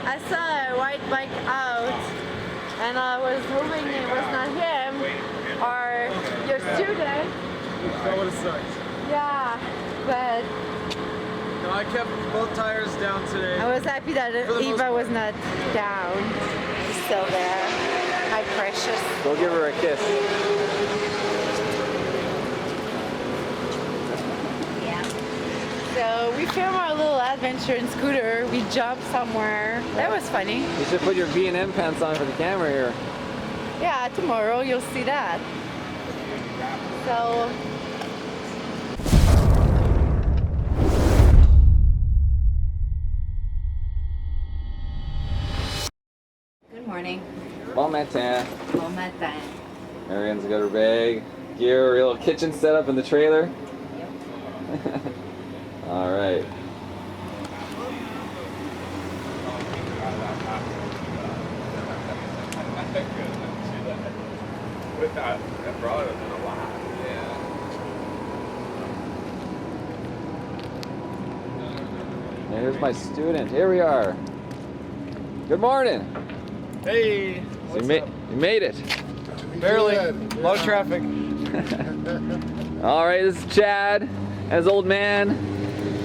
I saw a white bike out, and I was hoping it was not him or your student. That would have sucked. Yeah, but No, I kept both tires down today. I was happy that Eva was not down. She's still there. My precious. Go give her a kiss. Yeah. So we filmed our little adventure in scooter. We jumped somewhere. That was funny. You should put your B&M pants on for the camera here. Yeah, tomorrow you'll see that. So good morning. Bon matin. Bon matin. Marianne's got her bag, gear, her little kitchen set up in the trailer. Yep. All right. That brought it a lot. Yeah. And here's my student. Here we are. Good morning. Hey, So you made it. barely. A lot of traffic. All right, this is Chad and his old man.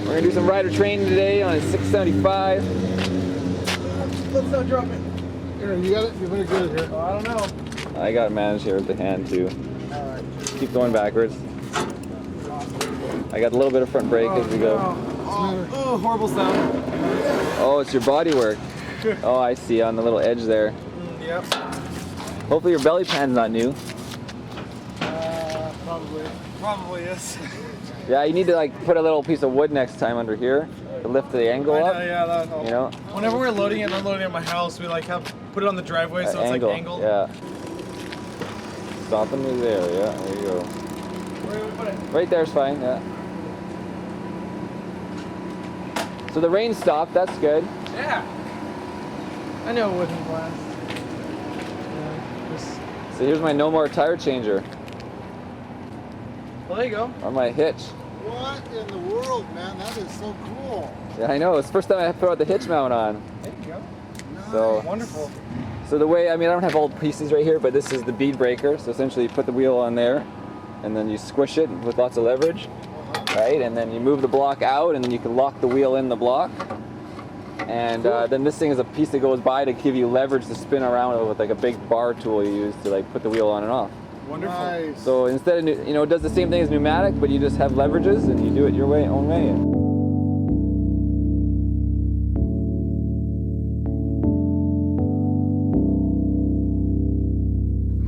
We're gonna do some rider training today on his 675. Let's not drop it. Here, you got it? You better get it here. Oh, I don't know. I got it managed here with the hand too. Alright. Keep going backwards. I got a little bit of front brake as we go. Oh, horrible sound. Oh, it's your body work. Oh, I see on the little edge there. Yep. Hopefully your belly pan's not new. Probably. Probably is. Yeah, you need to like put a little piece of wood next time under here to lift the angle I know, up. yeah, that'll help. You know, Whenever we're loading and unloading at my house, we like put it on the driveway so it's angle. like angled. Yeah. Stopping me there. Yeah, there you go. Where do we put it? Right there's fine. Yeah. So the rain stopped. That's good. Yeah. I know it wouldn't last. Yeah, So here's my no more tire changer well, there you go. on my hitch. What in the world, man? That is so cool. Yeah, I know. It's the first time I put the hitch mount on. There you go. So Wonderful. So the way, I mean, I don't have all the pieces right here, but this is the bead breaker. So essentially you put the wheel on there and then you squish it with lots of leverage, right? And then you move the block out and then you can lock the wheel in the block. And then this thing is a piece that goes by to give you leverage to spin around with like a big bar tool you use to like put the wheel on and off. Wonderful. Nice. So instead of, you know, it does the same thing as pneumatic, but you just have leverages and you do it your way, own way.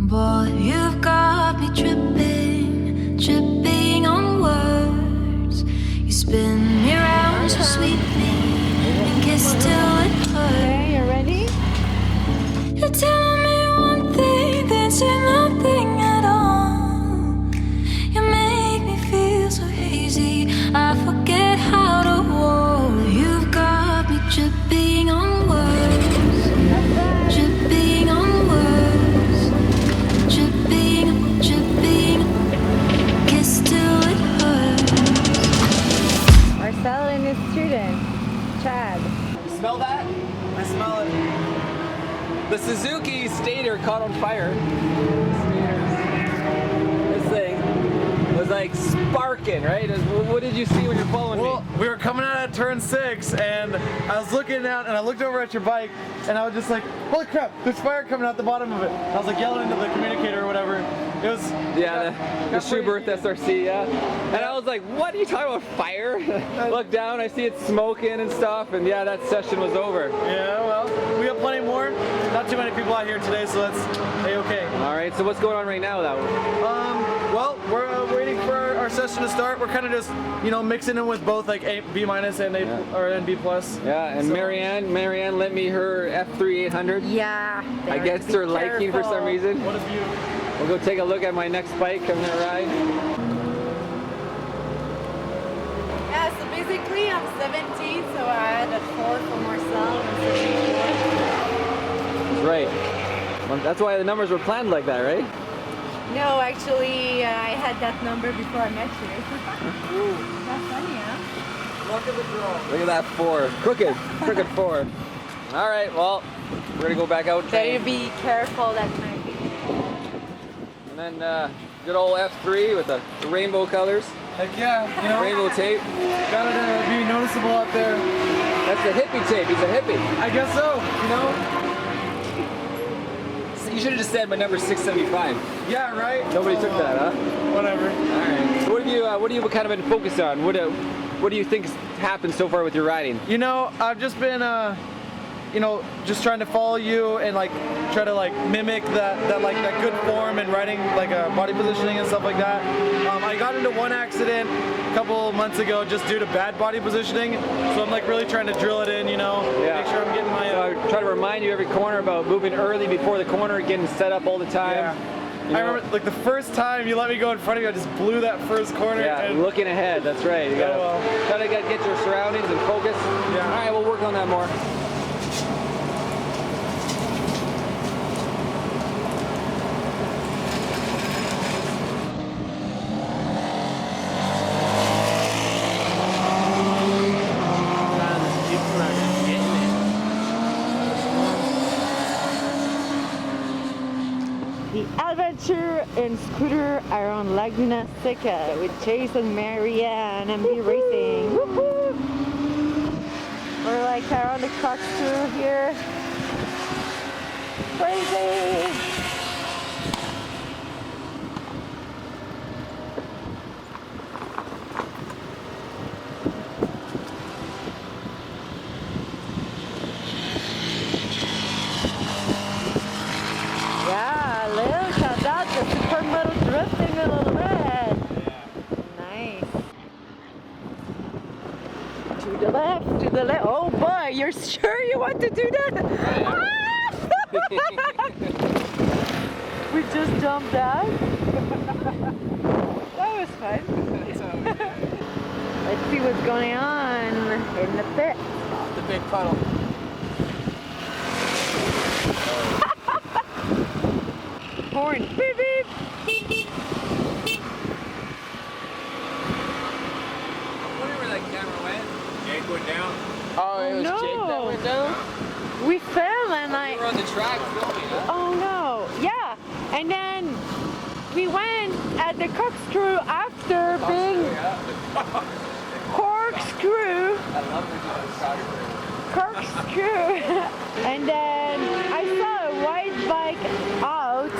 Boy, you've got me tripping, tripping on words. You spin me round so sweetly and kiss till it hurts. Okay, you ready? You're telling me one thing, then say nothing at all. You make me feel so hazy, I forget how to walk. You've got me tripping on words, tripping on words, tripping, tripping, kiss till it hurts. Marcel and his student, Chad. You smell that? I smell it. The Suzuki stator caught on fire. This thing was like sparking, right? What did you see when you're following Well, me? we were coming out at turn 6 and I was looking out and I looked over at your bike and I was just like, holy crap, there's fire coming out the bottom of it. I was like yelling into the communicator or whatever. It was Yeah, the got pretty Schubert heated. SRC, yeah. And I was like, what are you talking about, fire? Look down, I see it smoking and stuff, and yeah, that session was over. Yeah, well, we got plenty more. Not too many people out here today, so that's A-okay. All right, so what's going on right now, though? Well, we're waiting for our session to start. We're kind of just, you know, mixing in with both like A, B minus and A or and B plus. Yeah, and So- Marianne lent me her F3800. Yeah. Against her liking for some reason. What a view. We'll go take a look at my next bike coming to ride. Yeah, so basically I'm 17, so I had a 4 for Marcel and 74. That's right. Well, that's why the numbers were planned like that, right? No, actually, I had that number before I met you. That's funny, huh? Luck of the draw. Look at that 4. Crooked 4. All right, well, we're gonna go back out. Better be careful that night. And then good old F3 with the rainbow colors. Heck yeah, you know, Rainbow tape. gotta be noticeable out there. That's the hippie tape. He's a hippie. I guess so, you know? You should have just said my number 675. Yeah, right? Nobody took that, huh? Whatever. All right. So what have you kind of been focused on? What do you think has happened so far with your riding? You know, I've just been, you know, just trying to follow you and like try to like mimic that good form and riding like body positioning and stuff like that. I got into one accident a couple months ago just due to bad body positioning, so I'm like really trying to drill it in, you know, make sure I'm getting my. So I try to remind you every corner about moving early before the corner, getting set up all the time. Yeah. You know, I remember like the first time you let me go in front of you, I just blew that first corner. yeah, and looking ahead. That's right. You gotta get your surroundings and focus. Yeah. All right, we'll work on that more. The adventure and scooter around Laguna Seca with Jason, Marianne, and Irnieracing. Woohoo! We're like around the corkscrew here. Crazy! Yeah, look at that, the supermoto drifting a little bit. Nice. To the left. Oh boy, you're sure you want to do that? We just jumped out. That was fun. Let's see what's going on in the pit. The big puddle. Horn. Beep beep. Where that camera went? Jake went down. Oh, it was No. Jake that went down? We fell and We were on the track filming, huh? oh no, yeah. And then we went at the corkscrew after being corkscrew. I love the photographer. Corkscrew. And then I saw a white bike out.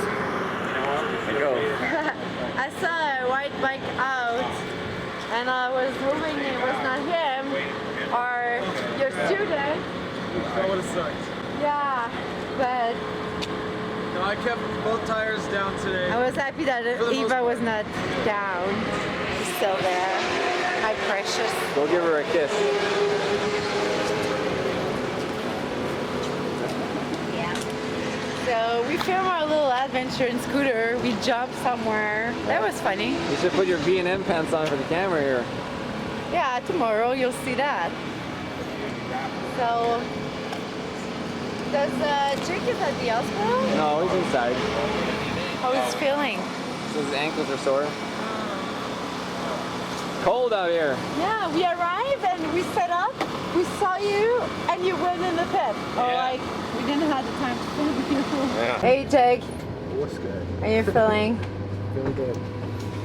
I saw a white bike out and I was hoping it was not him or your student. That would have sucked. Yeah, but No, I kept both tires down today. I was happy that For the most Eva was not down. She's still there. Hi, precious. Go give her a kiss. Yeah. So we filmed our little adventure in scooter. We jumped somewhere. That was funny. You should put your V&M pants on for the camera here. Yeah, tomorrow you'll see that. So, does Jake is at the hospital? No, he's inside. How is he feeling? His ankles are sore. Cold out here. Yeah, we arrived and we set up. We saw you and you went in the pit. Or like, we didn't have the time to film you. Yeah. Hey Jake, What's good? how you feeling? Feeling good.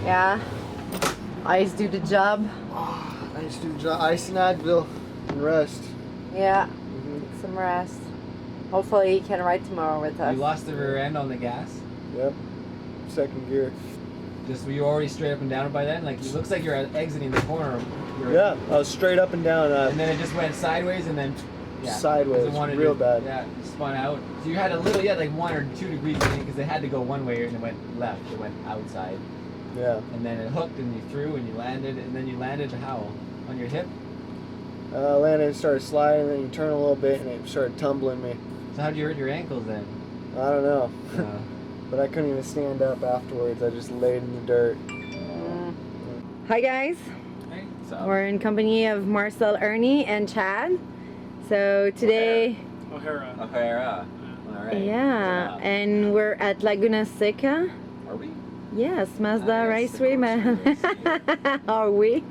Yeah. Ice do the job. Nice to do ice and Advil and rest. Yeah. Get some rest. Hopefully he can ride tomorrow with us. You lost the rear end on the gas. Yep. Second gear. Just were you already straight up and down by then? Like it looks like you're exiting the corner. Yeah, I was straight up and down. And then it just went sideways and then Sideways, 'cause it wanted real to- bad. Yeah, it spun out. So you had a little, like 1 or 2 degrees because they had to go one way and it went left. It went outside. Yeah. And then it hooked and you threw and you landed and then you landed how? On your hip? Landed and started sliding, and then you turn a little bit and it started tumbling me. So how'd you hurt your ankles then? I don't know. Uh, But I couldn't even stand up afterwards. I just laid in the dirt. Hi guys. so We're in company of Marcel Irnie and Chad. So today, O'Hara. O'Hara. All right. yeah, and we're at Laguna Seca. Are we? Yes, Mazda Nice, Raceway, of man. Are we?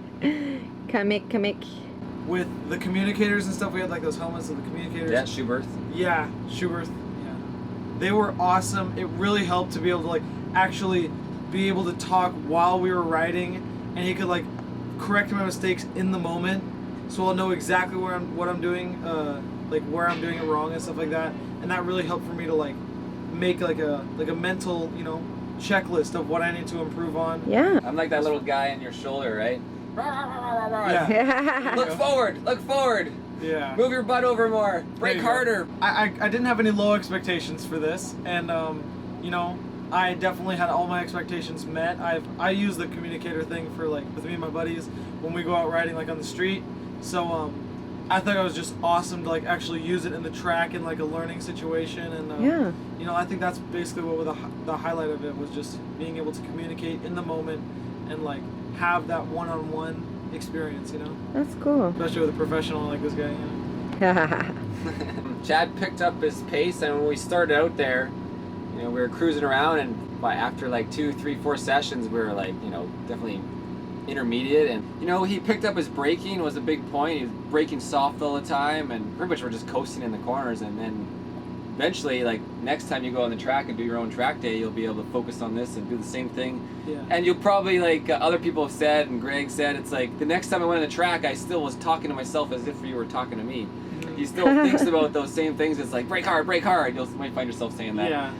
Comic. with the communicators and stuff. We had like those helmets with the communicators. Yeah, Schubert. Yeah, Schubert. Yeah, they were awesome. It really helped to be able to like actually be able to talk while we were riding, and he could like correct my mistakes in the moment, so I'll know exactly what I'm doing, like where I'm doing it wrong and stuff like that. And that really helped for me to like make like a mental, you know, checklist of what I need to improve on. Yeah. I'm like that little guy on your shoulder, right? Yeah. Look forward, look forward. Yeah. Move your butt over more. Brake harder. I didn't have any low expectations for this, and you know, I definitely had all my expectations met. I use the communicator thing for like with me and my buddies when we go out riding like on the street. So I thought it was just awesome to like actually use it in the track in like a learning situation, and Yeah. you know, I think that's basically what the highlight of it was, just being able to communicate in the moment and like have that one-on-one experience, you know. That's cool. Especially with a professional like this guy, you know. Chad picked up his pace, and when we started out there, you know, we were cruising around, and after like 2, 3, 4 sessions, we were like, you know, definitely intermediate. And you know, he picked up his braking was a big point. He was braking soft all the time, and pretty much we're just coasting in the corners. And then eventually, like next time you go on the track and do your own track day, you'll be able to focus on this and do the same thing. Yeah. And you'll probably, like other people have said, and Greg said, it's like the next time I went on the track, I still was talking to myself as if you were talking to me. He still thinks about those same things. It's like brake hard, brake hard. You might find yourself saying that. Yeah.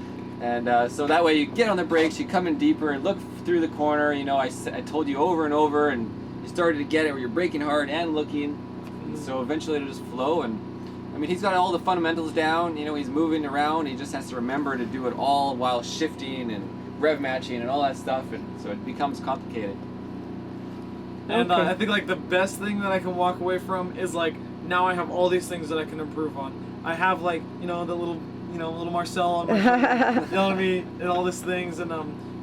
And so that way you get on the brakes, you come in deeper and look through the corner. You know, I told you over and over, and you started to get it where you're braking hard and looking. And so eventually it'll just flow. And I mean, he's got all the fundamentals down. You know, he's moving around. He just has to remember to do it all while shifting and rev matching and all that stuff. And so it becomes complicated. And Okay. I think like the best thing that I can walk away from is like, now I have all these things that I can improve on. I have like, you know, the little Marcel on my shoulder, you know what I mean, and all these things, and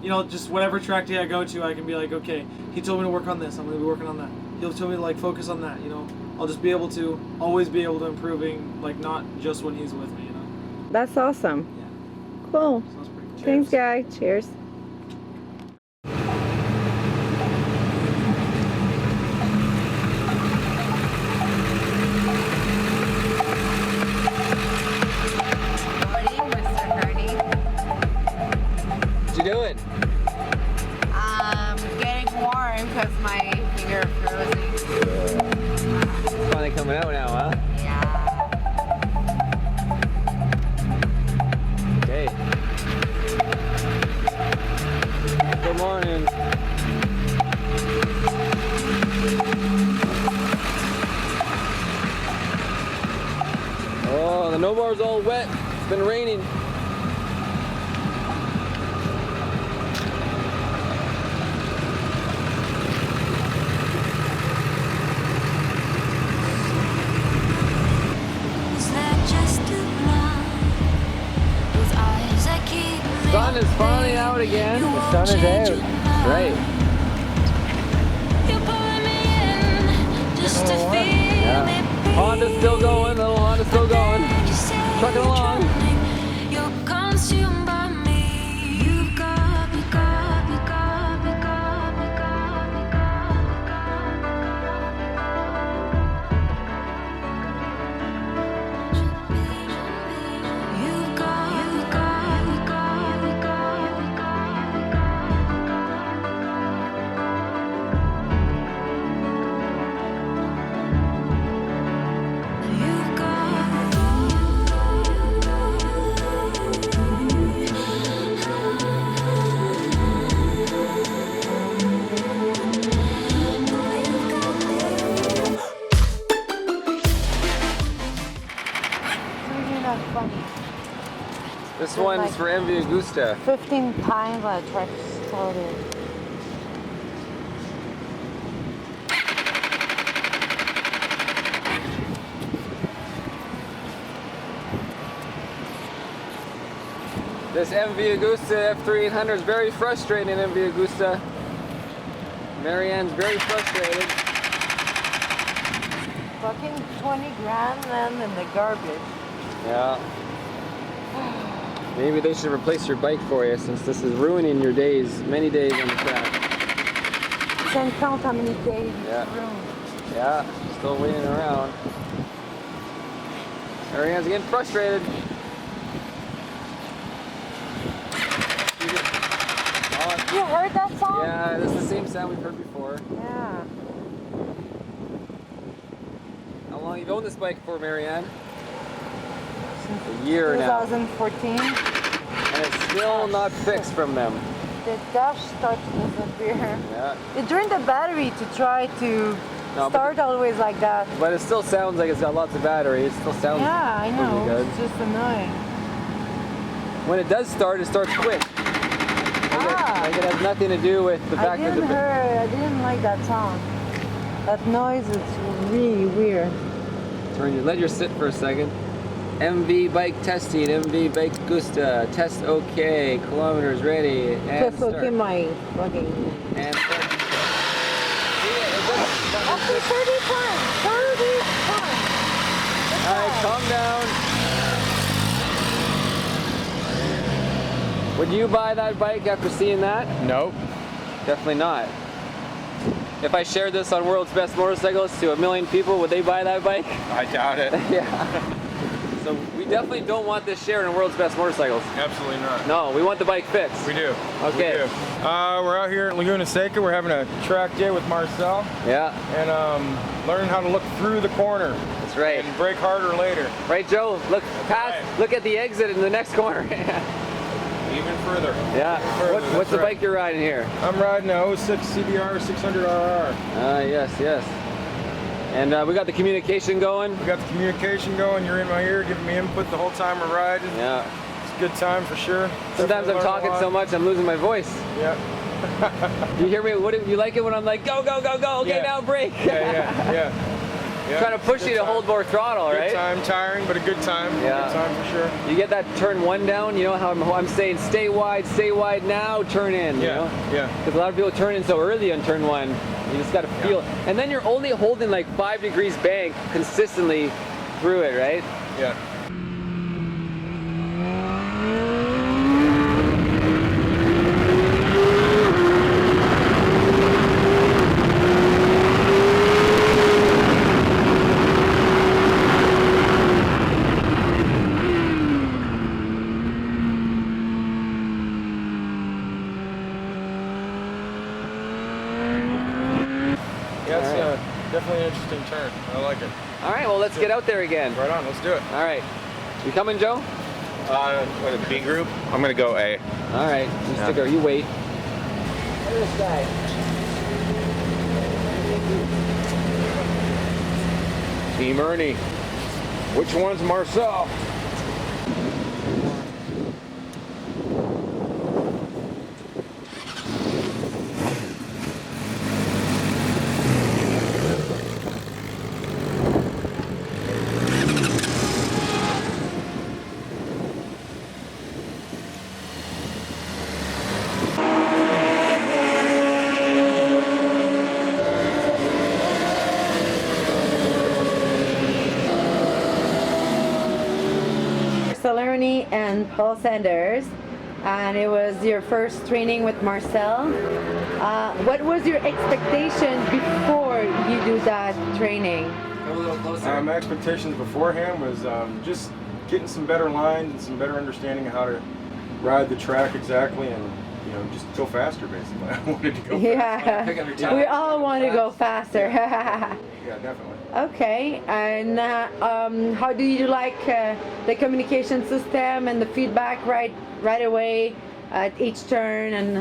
you know, just whatever track day I go to, I can be like, okay, he told me to work on this, I'm gonna be working on that. He'll tell me to like focus on that, you know. I'll just be able to always be able to improving, like not just when he's with me, you know. That's awesome. Yeah. Cool. Sounds pretty. Thanks, guy. Cheers. What you doing? Getting warm because my finger is frozen. It's finally coming out now, huh? Yeah. Okay. Good morning. Oh, the no bar's all wet. It's been raining. Is that just a lie? With eyes that keep me Sun is finally out again. The sun is out. That's right. You're pulling me in just to feel Yeah. me. Honda's still going. Little Honda's still going. You say Trucking you're along. drowning. You're consumed by me. You've got me, got me, got me, got me, got me, got me, you've got me, got me, got me, got me, got me, you've This one's for Envy Augusta. 15 times I tried to start it. This MV Augusta F3800 is very frustrating, MV Augusta. Marianne's very frustrated. Fucking 20 grand then in the garbage. Yeah. Maybe they should replace your bike for you, since this is ruining your days, many days on the track. Can't count how many days Yeah. it's ruined. Yeah, just Still waiting around. Ariane's getting frustrated. You heard that song? Yeah, that's the same sound we've heard before. Yeah. How long have you owned this bike for, Marianne? Since A year now. 2014. And it's still not fixed from them. The dash starts to disappear. Yeah. It drained the battery to try to start always like that. But it still sounds like it's got lots of battery. It still sounds Yeah, I know. pretty good. It's just annoying. When it does start, it starts quick. Like it has nothing to do with the fact that I didn't like that song. That noise is really weird. Let your sit for a second. MV bike testing, MV bike Gusta, test okay, kilometers ready, and Just start. okay, my fucking. And start. After 30 times! 30 times! Alright, calm down. Would you buy that bike after seeing that? Nope. Definitely not. If I shared this on World's Best Motorcycles to 1 million people, would they buy that bike? I doubt it. Yeah. So we definitely don't want this shared on World's Best Motorcycles. Absolutely not. No, we want the bike fixed. We do. Okay. We do. We're out here at Laguna Seca. We're having a track day with Marcel. Yeah. And learning how to look through the corner. That's right. And brake harder later. Right, Joe? Look past. Right. Look at the exit in the next corner. Even further. Yeah. Further, What's the right. bike you're riding here? I'm riding a 06 CBR 600RR. Yes. And we got the communication going. We got the communication going. You're in my ear, giving me input the whole time we're riding. Yeah. It's a good time for sure. Sometimes I'm talking so much I'm losing my voice. Yeah. You hear me? What do you like it when I'm like, go, go, go, go? Okay, Yeah. now brake. Yeah. Trying to push Good you to time. hold more throttle, Good right? time, tiring, but a good time. Yeah. Good time for sure. You get that turn one down, you know how I'm saying stay wide now, turn in, you know? Yeah. Because a lot of people turn in so early on turn one, you just gotta feel it. And then you're only holding like 5 degrees bank consistently through it, right? Yeah. Definitely an interesting turn. I like it. All right, well, let's get out there again. Right on, let's do it. All right. You coming, Joe? What, a B group? I'm gonna go A. All right, you stick there, you wait. Look at this guy. Team Irnie. Which one's Marcel? Marcel Irnie and Paul Sanders, and it was your first training with Marcel. What was your expectation before you do that training? Come a little closer. My expectations beforehand was just getting some better lines and some better understanding of how to ride the track exactly, and just go faster basically. I wanted to go faster. Yeah, we all want to go faster. Yeah, definitely. Okay, and how do you like the communication system and the feedback right away at each turn? And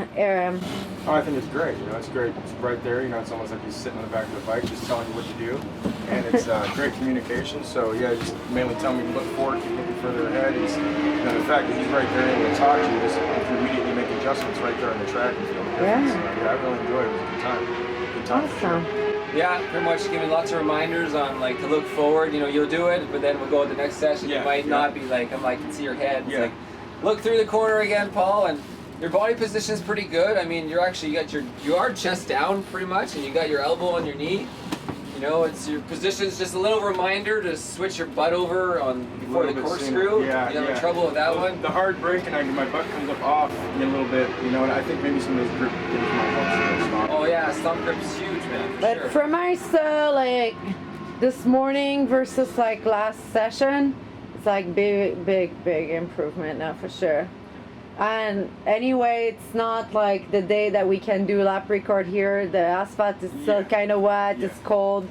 I think it's great. It's great. It's right there. It's almost like he's sitting on the back of the bike, just telling you what to do, and it's great communication. So yeah, just mainly tell me to look forward, keep looking further ahead. It's the fact that he's right there able to talk to you, just immediately make adjustments right there on the track and feel the difference. Yeah. I really enjoyed it. It was a good time. Good time. for sure. awesome. Yeah, pretty much giving lots of reminders on like to look forward. You'll do it, but then we'll go to the next session. Yeah, you might yeah. not be like, I'm like, can see your head. It's Yeah. like, look through the corner again, Paul, and your body position's pretty good. I mean, you are chest down pretty much, and you got your elbow on your knee. It's your position's just a little reminder to switch your butt over on before the corkscrew. Yeah, you have trouble with that one. The hard brake and my butt comes up off a little bit, and I think maybe some of those grip things might help some of those stock. Oh yeah, stump grip's huge, man. For But sure. for myself, this morning versus like last session, it's like big improvement now for sure. And anyway, it's not like the day that we can do lap record here. The asphalt is still kind of wet. It's cold,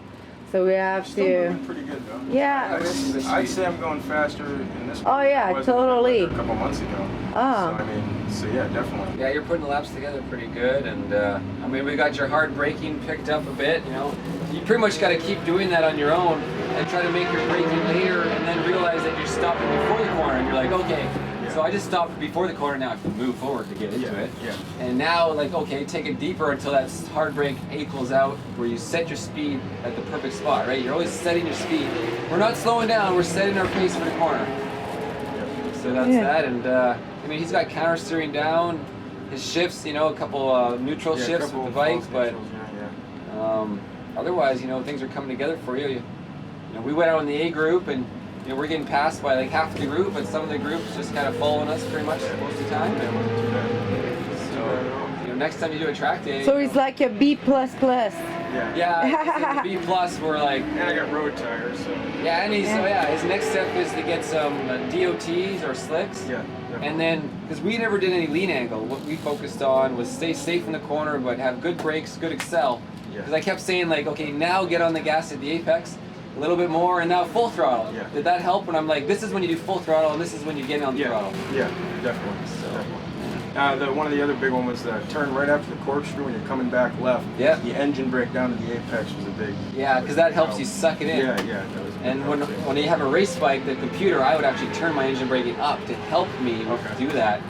so we have Still to. moving pretty good though. Yeah. I'd say I'm going faster in this. Oh, yeah, than I was in totally. A couple months ago. Oh. So I mean, so yeah, definitely. Yeah, you're putting the laps together pretty good, and I mean, we got your hard braking picked up a bit. You know, you pretty much got to keep doing that on your own and try to make your braking later, and then realize that you're stopping before the corner, and you're like, okay. So I just stopped before the corner. Now I have to move forward to get into it. Yeah. And now, like, okay, take it deeper until that hard brake equals out, where you set your speed at the perfect spot, right? You're always setting your speed. We're not slowing down. We're setting our pace for the corner. So that's that. And I mean, he's got counter steering down. His shifts, you know, a couple neutral shifts with the bike, but otherwise, you know, things are coming together for you. You know, we went out in the A group and. You know, we're getting passed by like half the group, but some of the groups just kind of following us pretty much most of the time. So, you know, next time you do a track day. So it's like a B++. Yeah, B+, we're like. And I got road tires, so. Yeah, and his next step is to get some DOTs or slicks. Yeah. And then, because we never did any lean angle, what we focused on was stay safe in the corner, but have good brakes, good accel. Because I kept saying like, okay, now get on the gas at the apex. A little bit more, and now full throttle. Yeah. Did that help? When I'm like, this is when you do full throttle, and this is when you get on the throttle. Yeah, definitely. So, One of the other big one was the turn right after the corkscrew when you're coming back left. Yeah. The engine brake down to the apex was a big. Yeah, because that helps you suck it in. Yeah, that was. And when you have a race bike, the computer, I would actually turn my engine braking up to help me do that.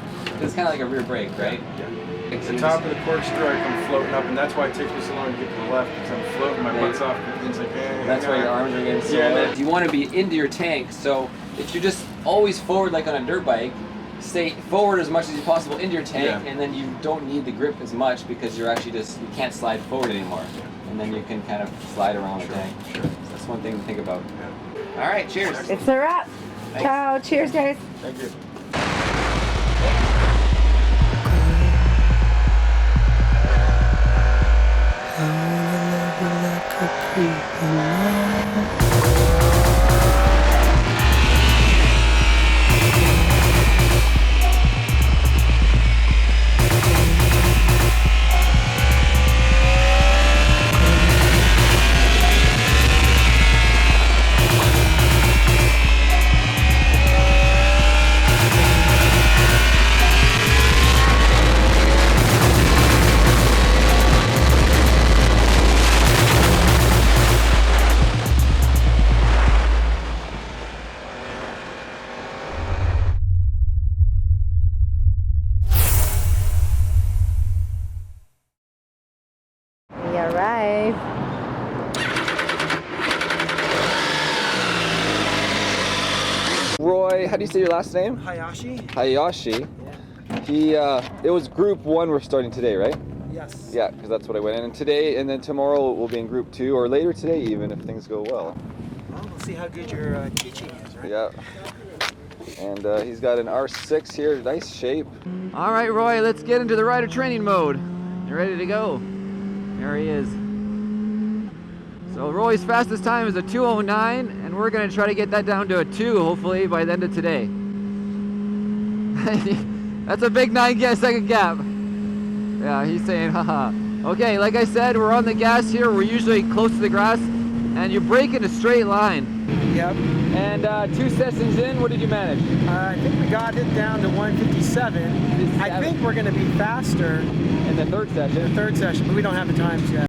It's kind of like a rear brake, right? Yeah. At the top of the corkscrew, I come floating up, and that's why it takes me so long to get to the left, because I'm floating, my butt's off, and things like, that's why your arms are getting so you want to be into your tank, so if you're just always forward like on a dirt bike, stay forward as much as you possible into your tank, and then you don't need the grip as much because you're actually you can't slide forward anymore. And then you can kind of slide around the tank. So that's one thing to think about. All right, cheers. It's a wrap. Thanks. Ciao. Cheers, guys. Thank you. We arrived. Roy, how do you say your last name? Hayashi? Hayashi. Yeah. It was group 1 we're starting today, right? Yes. Yeah, because that's what I went in. And today, and then tomorrow we'll be in group 2, or later today even, if things go well. Well, we'll see how good your teaching is, right? Yeah. And he's got an R6 here, nice shape. All right, Roy, let's get into the rider training mode. You ready to go? There he is. So Roy's fastest time is a 2:09, and we're gonna try to get that down to a 2, hopefully, by the end of today. That's a big 9-second gap. Yeah, he's saying, haha. Okay, like I said, we're on the gas here. We're usually close to the grass, and you brake in a straight line. Yep. And 2 sessions in, what did you manage? I think we got it down to 157. I think we're going to be faster In the third session. in the third session, but we don't have the times yet.